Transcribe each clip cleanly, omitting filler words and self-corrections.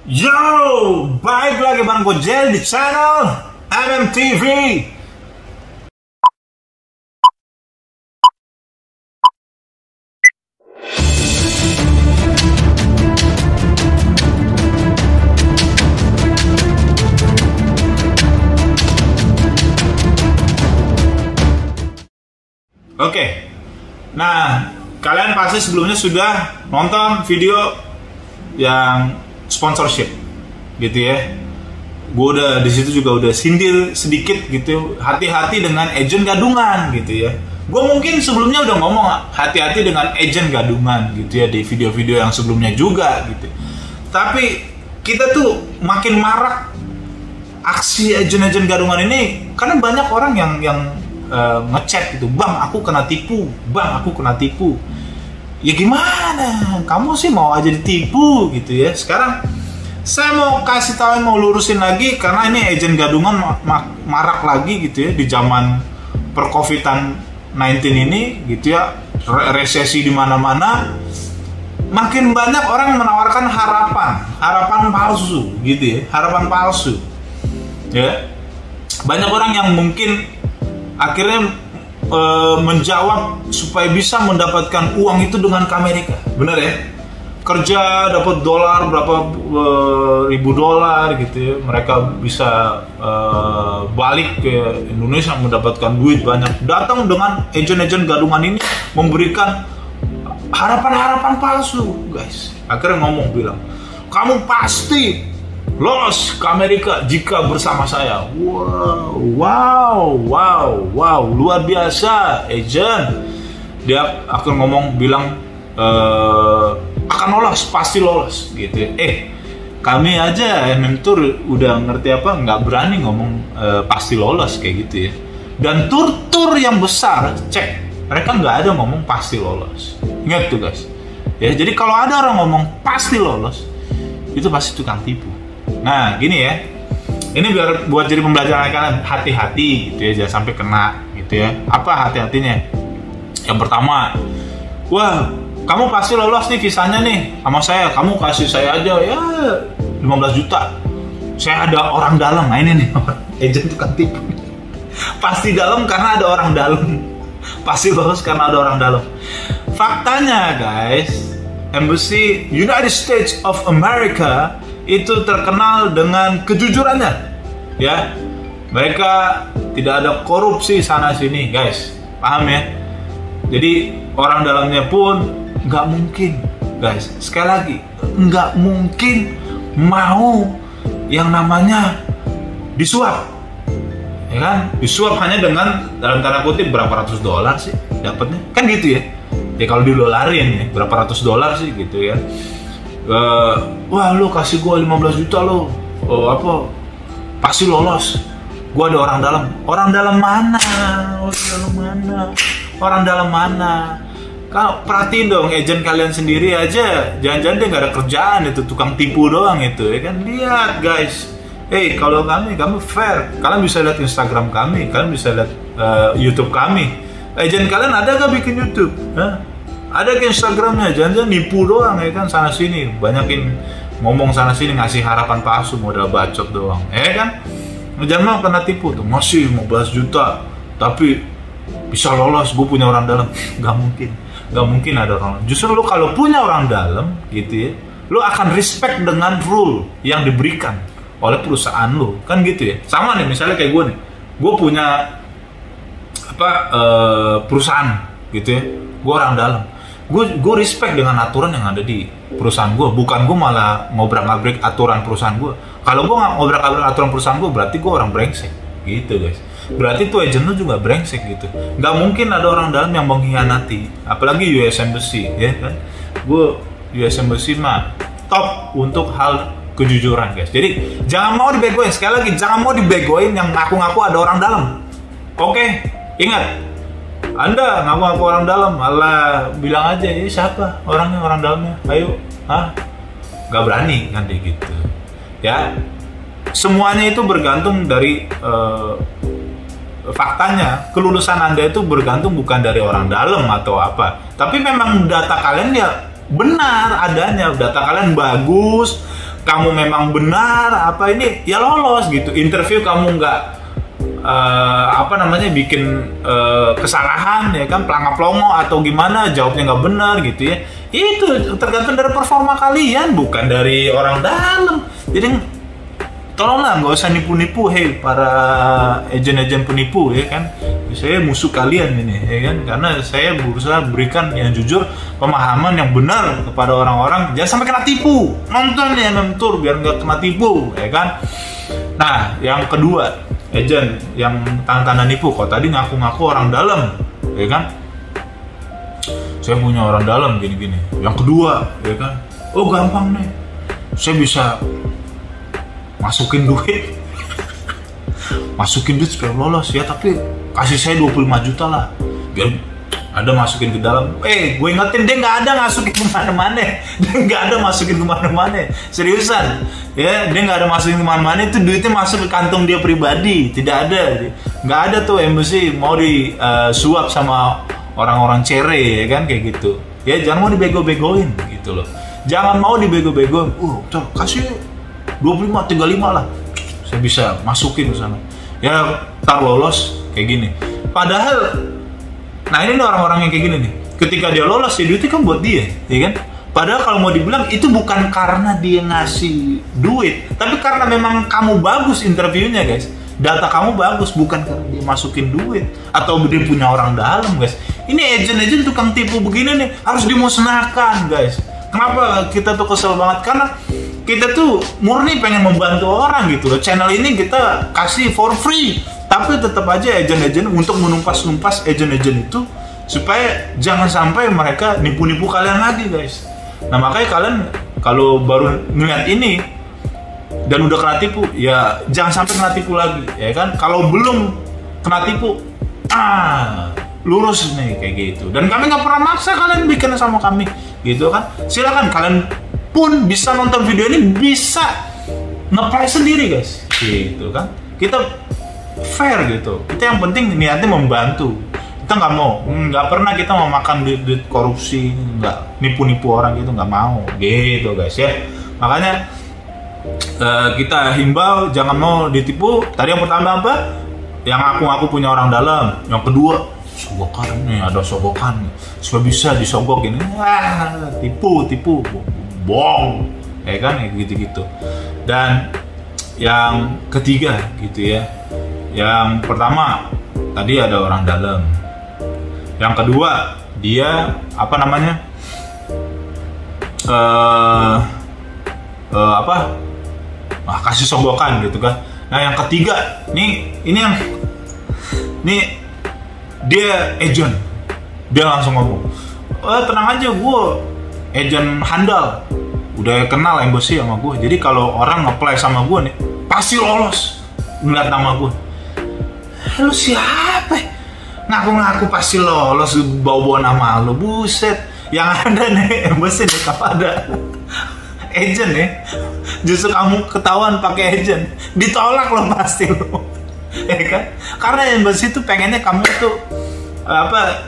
Yo, baik lagi bareng gue Jel di channel MMTV. Oke, nah kalian pasti sebelumnya sudah nonton video yang sponsorship gitu ya. Gue udah di situ juga udah sindir sedikit gitu, hati-hati dengan agen gadungan gitu ya. Gue mungkin sebelumnya udah ngomong hati-hati dengan agen gadungan gitu ya di video-video yang sebelumnya juga gitu. Tapi kita tuh makin marak aksi agen-agen gadungan ini karena banyak orang yang ngechat gitu, bang aku kena tipu, bang aku kena tipu. Ya gimana, kamu sih mau aja ditipu gitu ya. Sekarang saya mau kasih tahu, mau lurusin lagi karena ini agen gadungan marak lagi gitu ya di zaman per-covidan 19 ini gitu ya, resesi di mana-mana. Makin banyak orang menawarkan harapan palsu gitu ya, harapan palsu ya. Banyak orang yang mungkin akhirnya menjawab supaya bisa mendapatkan uang itu dengan ke Amerika, bener ya? Kerja dapat dolar berapa ribu dolar gitu ya, mereka bisa balik ke Indonesia mendapatkan duit banyak. Datang dengan agen-agen gadungan ini memberikan harapan palsu, guys. Akhirnya ngomong bilang, kamu pasti lolos ke Amerika jika bersama saya. Wow, luar biasa, agent. Dia akan ngomong bilang akan lolos, pasti lolos gitu. Kami aja MM Tour udah ngerti apa, nggak berani ngomong pasti lolos kayak gitu ya. Dan tur yang besar, cek, mereka nggak ada ngomong pasti lolos. Ingat tuh guys. Ya, jadi kalau ada orang ngomong pasti lolos, itu pasti tukang tipu. Nah gini ya, ini biar buat jadi pembelajaran kalian, hati-hati gitu ya, jangan sampai kena gitu ya. Apa hati-hatinya? Yang pertama, wah kamu pasti lolos nih visanya nih sama saya, kamu kasih saya aja ya 15 juta, saya ada orang dalam. Nah ini nih agent tukang tipu. Pasti dalam karena ada orang dalam, pasti lolos karena ada orang dalam. Faktanya guys, Embassy United States of America itu terkenal dengan kejujurannya ya. Mereka tidak ada korupsi sana sini guys, paham ya? Jadi orang dalamnya pun nggak mungkin guys, sekali lagi nggak mungkin mau yang namanya disuap, ya kan? Disuap hanya dengan dalam tanda kutip berapa ratus dolar sih dapatnya, kan gitu ya. Ya kalau didolarin ya berapa ratus dolar sih gitu ya. Wah lo kasih gue 15 juta lo, apa pasti lolos, gue ada orang dalam. Orang dalam mana? Orang dalam mana? Kau perhatiin dong agen kalian sendiri aja, jangan-jangan dia nggak ada kerjaan, itu tukang tipu doang itu ya kan. Lihat guys, kalau kami fair, kalian bisa lihat Instagram kami, kalian bisa lihat YouTube kami. Agen kalian ada gak bikin YouTube? Ada ke Instagramnya, jangan-jangan nipu doang ya kan, sana sini banyakin ngomong sana sini, ngasih harapan palsu, modal bacot doang ya kan. Jangan mau kena tipu tuh, masih 15 juta tapi bisa lolos, gue punya orang dalam. Gak mungkin ada orang dalam. Justru lo kalau punya orang dalam gitu ya, lo akan respect dengan rule yang diberikan oleh perusahaan lo, kan gitu ya. Sama nih misalnya kayak gue nih, gue punya perusahaan gitu ya, gue orang dalam. Gue respect dengan aturan yang ada di perusahaan gue. Bukan gue malah ngobrak-ngabrik aturan perusahaan gue. Kalau gue nggak ngobrak-ngabrik aturan perusahaan gue, berarti gue orang brengsek gitu guys. Berarti tuh agent lu juga brengsek gitu. Nggak mungkin ada orang dalam yang mengkhianati, apalagi US Embassy ya kan. Gue US Embassy mah top untuk hal kejujuran guys. Jadi jangan mau dibegoin, sekali lagi jangan mau dibegoin yang ngaku-ngaku ada orang dalam. Oke, ingat, Anda ngaku-ngaku orang dalam, malah bilang aja, ini siapa orangnya, orang dalamnya, ayo, nggak berani nanti gitu, ya. Semuanya itu bergantung dari faktanya, kelulusan Anda itu bergantung bukan dari orang dalam atau apa, tapi memang data kalian ya benar adanya, data kalian bagus, kamu memang benar apa ini ya lolos gitu. Interview kamu nggak bikin kesalahan ya kan, pelangap-pelongo atau gimana, jawabnya nggak benar gitu ya. Itu tergantung dari performa kalian, bukan dari orang dalam. Jadi tolonglah nggak usah nipu-nipu, hei para agen-agen penipu ya kan. Saya musuh kalian ini ya kan, karena saya berusaha berikan yang jujur, pemahaman yang benar kepada orang-orang, jangan sampai kena tipu. Nonton ya Tour biar nggak kena tipu ya kan. Nah yang kedua, agent yang tanda-tanda nipu, kok tadi ngaku-ngaku orang dalam ya kan, saya punya orang dalam gini-gini. Yang kedua ya kan, oh gampang nih, saya bisa masukin duit supaya lolos ya, tapi kasih saya 25 juta lah biar ada masukin ke dalam. Gue ingetin, dia nggak ada masukin kemana-mana, seriusan ya, dia nggak ada masukin kemana-mana, itu duitnya masuk ke kantong dia pribadi, nggak ada tuh embassy mau di suap sama orang-orang cere ya kan, kayak gitu ya. Jangan mau dibego-begoin gitu loh, jangan mau dibego-begoin. Kasih 25, 35 lah, saya bisa masukin ke sana ya, ntar lolos kayak gini. Padahal nah ini orang-orang yang kayak gini nih, ketika dia lolos ya duitnya kan buat dia ya kan. Padahal kalau mau dibilang itu bukan karena dia ngasih duit, tapi karena memang kamu bagus interviewnya guys, data kamu bagus, bukan karena dia masukin duit atau dia punya orang dalam guys. Ini agent-agent tukang tipu begini nih harus dimusnahkan guys. Kenapa kita tuh kesel banget? Karena kita tuh murni pengen membantu orang gitu loh. Channel ini kita kasih for free, tapi tetap aja agent-agent untuk menumpas-numpas agent-agent itu supaya jangan sampai mereka nipu-nipu kalian lagi guys. Nah makanya kalian kalau baru ngeliat ini dan udah kena tipu, ya jangan sampai kena tipu lagi ya kan. Kalau belum kena tipu, lurus nih kayak gitu. Dan kami nggak pernah maksa kalian bikin sama kami gitu kan. Silakan kalian pun bisa nonton video ini, bisa nge-play sendiri guys gitu kan. Kita fair gitu, kita yang penting niatnya membantu. Kita nggak pernah kita mau makan duit korupsi, nggak nipu-nipu orang gitu, nggak mau gitu guys ya. Makanya kita himbau jangan mau ditipu. Tadi yang pertama apa? Yang aku punya orang dalam. Yang kedua, sogokan nih, ada sogokan supaya bisa disogok ini. Tipu bohong ya kan, kayak gitu-gitu. Dan yang ketiga gitu ya, yang pertama tadi ada orang dalam, yang kedua dia kasih sogokan gitu kan. Nah yang ketiga ini yang dia agent, dia langsung ngomong, tenang aja, gue agent handal, udah kenal embassy sama gue, jadi kalau orang nge-apply sama gue nih pasti lolos ngeliat nama gue. Lu siapa? Ngaku-ngaku pasti lolos, bawa-bawa nama lu, buset. Yang ada nih embassy nih, kalau ada agent ya, justru kamu ketahuan pakai agent, ditolak lo pasti lo ya kan. Karena embassy tuh pengennya kamu tuh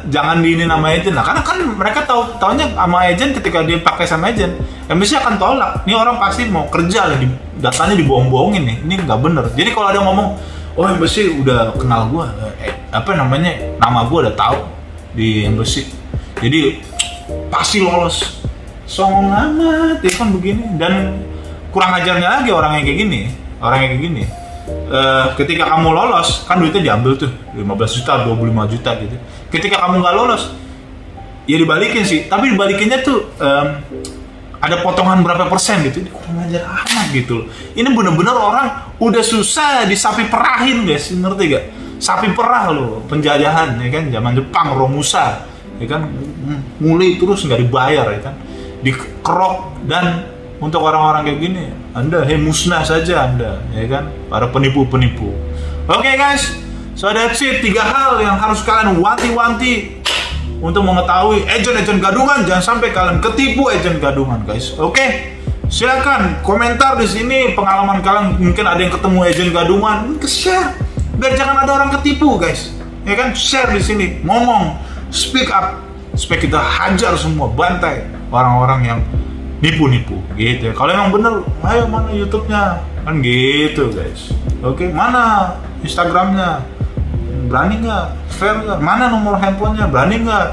jangan diini nama agent lah, karena kan mereka taunya sama agent, ketika dia pakai sama agent, embassy akan tolak. Ini orang pasti mau kerja lah, datanya dibohong-bohongin nih, ini nggak bener. Jadi kalau ada ngomong, oh embassy udah kenal gua, nama gua udah tahu di embassy, jadi pasti lolos. Songong amat ya kan begini. Dan kurang ajarnya lagi orang yang kayak gini, ketika kamu lolos kan duitnya diambil tuh 15 juta, 25 juta gitu. Ketika kamu nggak lolos ya dibalikin sih, tapi dibalikinnya tuh ada potongan berapa persen gitu. Ini kurang ajar amat gitu loh. Ini bener-bener orang udah susah disapi perahin guys, ngerti gak? Sapi perah loh, penjajahan ya kan, zaman Jepang, Romusa ya kan, mulai terus nggak dibayar ya kan, dikerok. Dan untuk orang-orang kayak gini, Anda musnah saja Anda ya kan, para penipu-penipu. Oke guys, so that's it, 3 hal yang harus kalian wanti-wanti untuk mengetahui agent gadungan. Jangan sampai kalian ketipu agent gadungan guys. Oke, silakan komentar di sini pengalaman kalian, mungkin ada yang ketemu agent gadungan, share biar jangan ada orang ketipu guys ya kan. Share di sini, ngomong, speak up supaya kita hajar semua, bantai orang-orang yang nipu-nipu gitu ya. Kalau emang bener, ayo mana YouTube-nya kan gitu guys. Oke, mana Instagramnya, berani nggak, fair nggak, mana nomor handphonenya, berani nggak,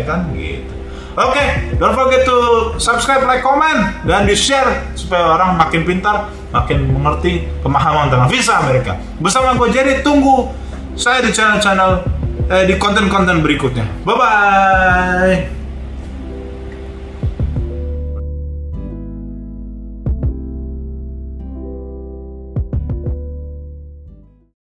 kan gitu. Oke, don't forget to subscribe, like, comment, dan di share supaya orang makin pintar, makin mengerti pemahaman tentang visa Amerika. Bersama gue Jerry, tunggu saya di channel di konten-konten berikutnya. Bye bye.